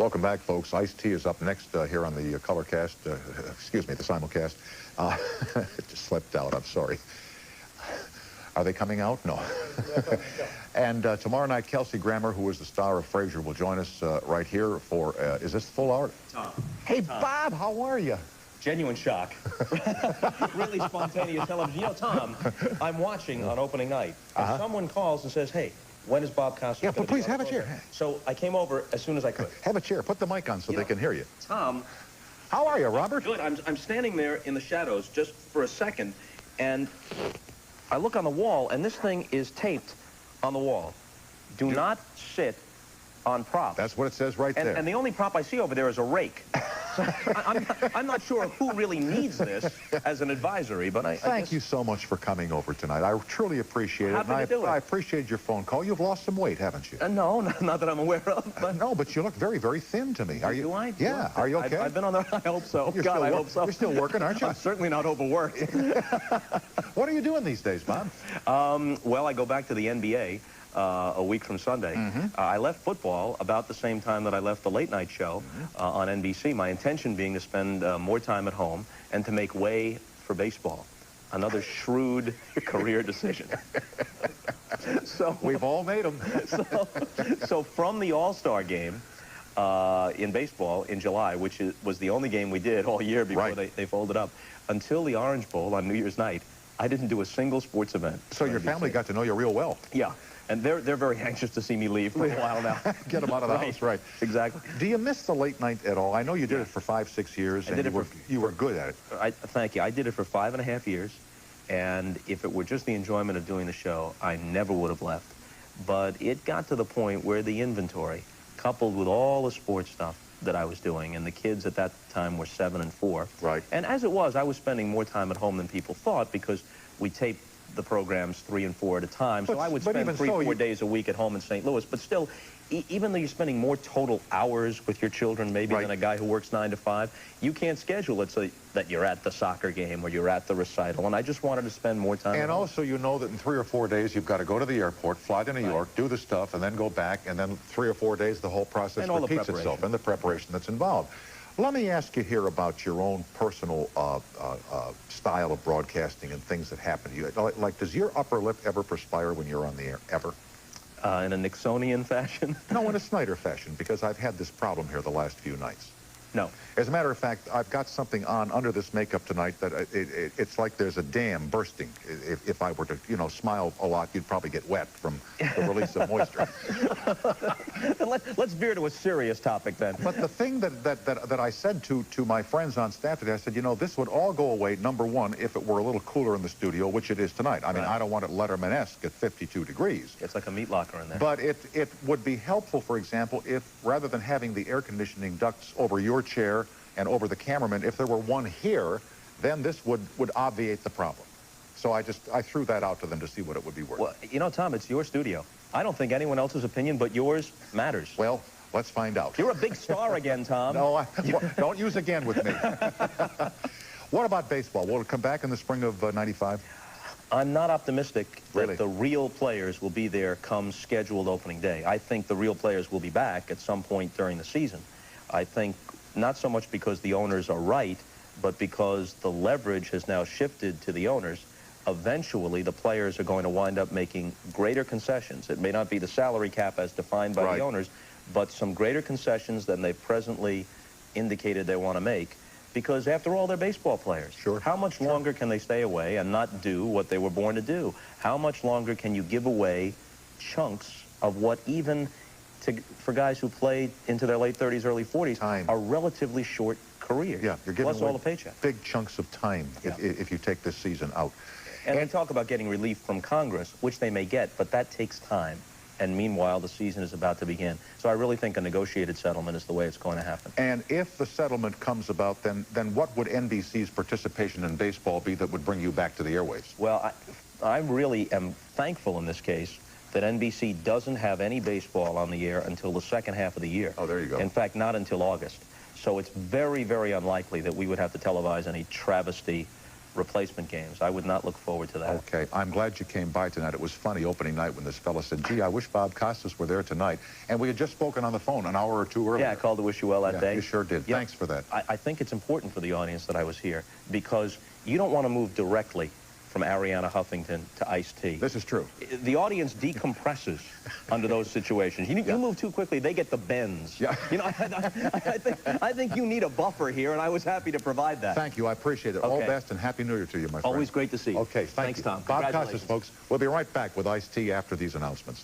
Welcome back, folks. Ice-T is up next here on the Colorcast, excuse me, the simulcast. It just slipped out, I'm sorry. Are they coming out? No. And tomorrow night, Kelsey Grammer, who is the star of Frasier, will join us right here for, is this the full hour? Tom. Hey, Tom. Bob, how are you? Genuine shock. Really spontaneous television. You know, Tom, I'm watching on opening night, and someone calls and says, hey, when is Bob Costas? Yeah, but please have a chair. So I came over as soon as I could. Have a chair. Put the mic on so they can hear you. Tom. How are you, Robert? Good. I'm standing there in the shadows just for a second, and I look on the wall, and this thing is taped on the wall. Do not sit on props. That's what it says right there. And the only prop I see over there is a rake. So I'm not sure who really needs this as an advisory, but I Thank you so much for coming over tonight. I truly appreciate it. Happy to do it. I appreciate your phone call. You've lost some weight, haven't you? No, not that I'm aware of. But no, but you look very, very thin to me. Are you? Do I? Yeah. Are you okay? I've been on there. I hope so. God, I hope so. You're still working, aren't you? I'm certainly not overworked. What are you doing these days, Bob? Well, I go back to the NBA. A week from Sunday. I left football about the same time that I left the late-night show on NBC, my intention being to spend more time at home and to make way for baseball. Another shrewd career decision. So we've all made them. So from the All-Star game in baseball in July, which was the only game we did all year before they folded up, until the Orange Bowl on New Year's night, I didn't do a single sports event. So your family got to know you real well. Yeah. And they're very anxious to see me leave for a while now. Get them out of the house, right. Exactly. Do you miss the late night at all? I know you did it for 5-6 years, and you were good at it. Thank you. I did it for 5.5 years, and if it were just the enjoyment of doing the show, I never would have left. But it got to the point where the inventory, coupled with all the sports stuff that I was doing, and the kids at that time were 7 and 4. Right. And as it was, I was spending more time at home than people thought because we taped the programs 3 and 4 at a time, so I would spend 3-4 days a week at home in St. Louis. But still, even though you're spending more total hours with your children maybe than a guy who works 9 to 5, you can't schedule it so that you're at the soccer game or you're at the recital. And I just wanted to spend more time. And also, you know that in 3 or 4 days, you've got to go to the airport, fly to New York, do the stuff, and then go back, and then 3 or 4 days, the whole process repeats itself, and the preparation that's involved. Let me ask you here about your own personal style of broadcasting and things that happen to you. Like, does your upper lip ever perspire when you're on the air, ever? In a Nixonian fashion? No, in a Snyder fashion, because I've had this problem here the last few nights. No. As a matter of fact, I've got something on under this makeup tonight that it's like there's a dam bursting. If I were to, you know, smile a lot, you'd probably get wet from the release of moisture. Let's veer to a serious topic then. But the thing that I said to my friends on staff today, I said, you know, this would all go away, number one, if it were a little cooler in the studio, which it is tonight. I mean, I don't want it Letterman-esque at 52 degrees. It's like a meat locker in there. But it would be helpful, for example, if rather than having the air conditioning ducts over your chair and over the cameraman, if there were one here, then this would obviate the problem. So I threw that out to them to see what it would be worth. Well, you know, Tom, it's your studio. I don't think anyone else's opinion but yours matters. Well, let's find out. You're a big star again, Tom. No, don't use again with me. What about baseball? Will it come back in the spring of '95? I'm not optimistic that the real players will be there come scheduled opening day. I think the real players will be back at some point during the season. I think not so much because the owners are right, but because the leverage has now shifted to the owners. Eventually, the players are going to wind up making greater concessions. It may not be the salary cap as defined by the owners, but some greater concessions than they've presently indicated they want to make. Because after all, they're baseball players. Sure. How much longer can they stay away and not do what they were born to do? How much longer can you give away chunks of what even for guys who play into their late 30s, early 40s, are relatively short careers? Yeah, you're giving plus all the paycheck. Big chunks of time if you take this season out. And they talk about getting relief from Congress, which they may get, but that takes time. And meanwhile, the season is about to begin. So I really think a negotiated settlement is the way it's going to happen. And if the settlement comes about, then what would NBC's participation in baseball be that would bring you back to the airwaves? Well, I really am thankful in this case that NBC doesn't have any baseball on the air until the second half of the year. Oh, there you go. In fact, not until August. So it's very, very unlikely that we would have to televise any travesty replacement games. I would not look forward to that. Okay, I'm glad you came by tonight. It was funny opening night when this fella said, gee, I wish Bob Costas were there tonight. And we had just spoken on the phone an hour or two earlier. Yeah, I called to wish you well that day. You sure did. Yeah, thanks for that. I think it's important for the audience that I was here because you don't want to move directly from Ariana Huffington to Ice-T. This is true. The audience decompresses under those situations. You move too quickly, they get the bends. Yeah. You know, I think you need a buffer here, and I was happy to provide that. Thank you. I appreciate it. Okay. All best and Happy New Year to you, my friend. Always great to see you. Okay, thanks, Tom. Bob Costas, folks. We'll be right back with Ice-T after these announcements.